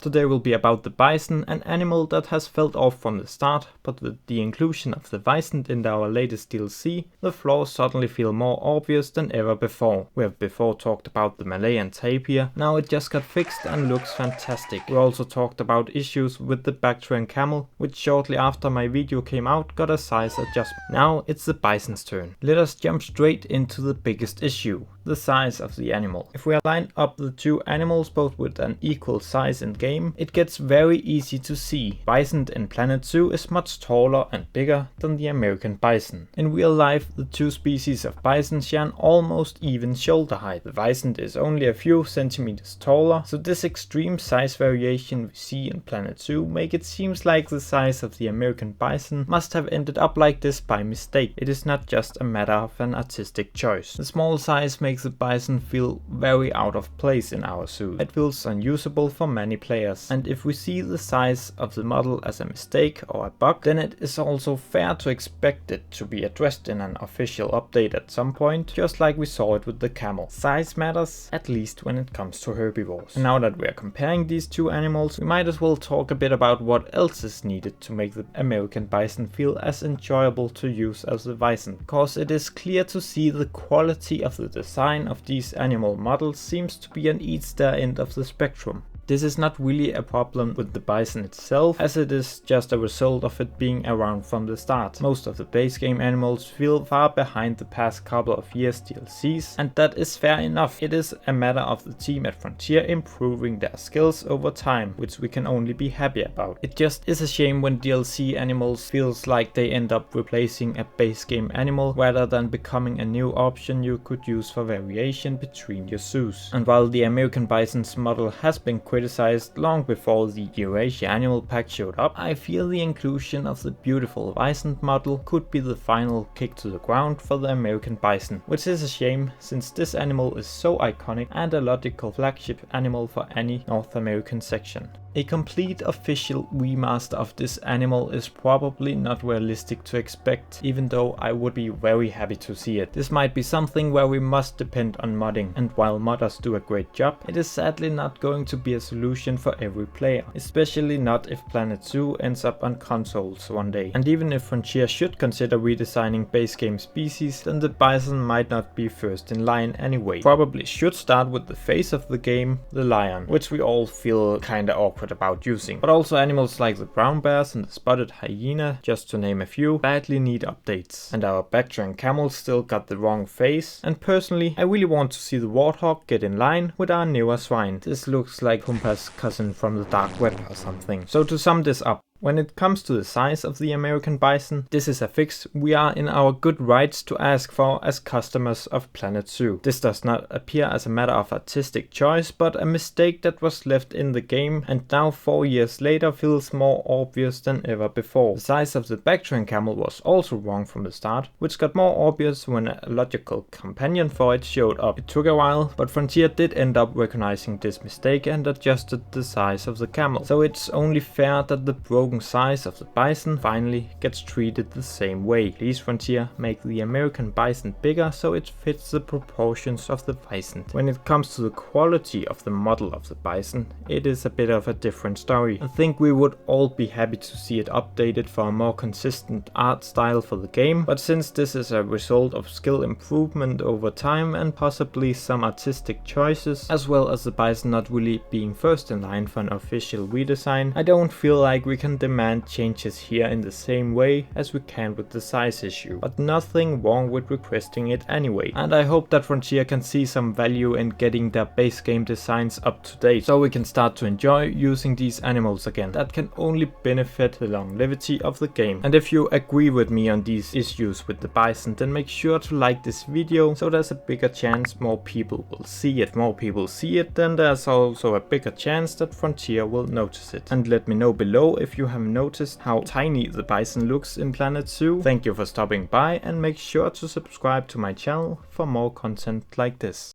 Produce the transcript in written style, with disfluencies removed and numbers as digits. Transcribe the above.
Today will be about the bison, an animal that has felt off from the start, but with the inclusion of the Wisent in our latest DLC, the flaws suddenly feel more obvious than ever before. We have before talked about the Malayan tapir, now it just got fixed and looks fantastic. We also talked about issues with the Bactrian camel, which shortly after my video came out got a size adjustment. Now it's the bison's turn. Let us jump straight into the biggest issue, the size of the animal. If we line up the two animals both with an equal size in game, it gets very easy to see. Bison in Planet Zoo is much taller and bigger than the American bison. In real life, the two species of bison share an almost even shoulder height. The bison is only a few centimeters taller, so this extreme size variation we see in Planet Zoo make it seems like the size of the American bison must have ended up like this by mistake. It is not just a matter of an artistic choice. The small size makes the bison feel very out of place in our zoo. It feels unusable for many players, and if we see the size of the model as a mistake or a bug, then it is also fair to expect it to be addressed in an official update at some point, just like we saw it with the camel. Size matters, at least when it comes to herbivores. And now that we are comparing these two animals, we might as well talk a bit about what else is needed to make the American bison feel as enjoyable to use as the bison, because it is clear to see the quality of the design of these animal models seems to be on each their end of the spectrum. This is not really a problem with the bison itself, as it is just a result of it being around from the start. Most of the base game animals feel far behind the past couple of years DLCs, and that is fair enough. It is a matter of the team at Frontier improving their skills over time, which we can only be happy about. It just is a shame when DLC animals feels like they end up replacing a base game animal rather than becoming a new option you could use for variation between your zoos. And while the American bison's model has been criticized long before the Eurasia Animal Pack showed up, I feel the inclusion of the beautiful Wisent model could be the final kick to the ground for the American bison, which is a shame since this animal is so iconic and a logical flagship animal for any North American section. A complete official remaster of this animal is probably not realistic to expect, even though I would be very happy to see it. This might be something where we must depend on modding, and while modders do a great job, it is sadly not going to be a solution for every player, especially not if Planet Zoo ends up on consoles one day. And even if Frontier should consider redesigning base game species, then the bison might not be first in line anyway. Probably should start with the face of the game, the lion, which we all feel kinda awkward about using. But also animals like the brown bears and the spotted hyena, just to name a few, badly need updates. And our Bactrian camel still got the wrong face, and personally I really want to see the warthog get in line with our newer swine. This looks like Humpa's cousin from the dark web or something. So to sum this up, when it comes to the size of the American bison, this is a fix we are in our good rights to ask for as customers of Planet Zoo. This does not appear as a matter of artistic choice, but a mistake that was left in the game and now 4 years later feels more obvious than ever before. The size of the Bactrian camel was also wrong from the start, which got more obvious when a logical companion for it showed up. It took a while, but Frontier did end up recognizing this mistake and adjusted the size of the camel. So it's only fair that the broken size of the bison finally gets treated the same way. Please Frontier, make the American bison bigger so it fits the proportions of the bison. When it comes to the quality of the model of the bison, it is a bit of a different story. I think we would all be happy to see it updated for a more consistent art style for the game, but since this is a result of skill improvement over time and possibly some artistic choices, as well as the bison not really being first in line for an official redesign, I don't feel like we can demand changes here in the same way as we can with the size issue, but nothing wrong with requesting it anyway. And I hope that Frontier can see some value in getting their base game designs up to date, so we can start to enjoy using these animals again. That can only benefit the longevity of the game. And if you agree with me on these issues with the bison, then make sure to like this video so there's a bigger chance more people will see it. If more people see it, then there's also a bigger chance that Frontier will notice it. And let me know below if you have noticed how tiny the bison looks in Planet Zoo. Thank you for stopping by, and make sure to subscribe to my channel for more content like this.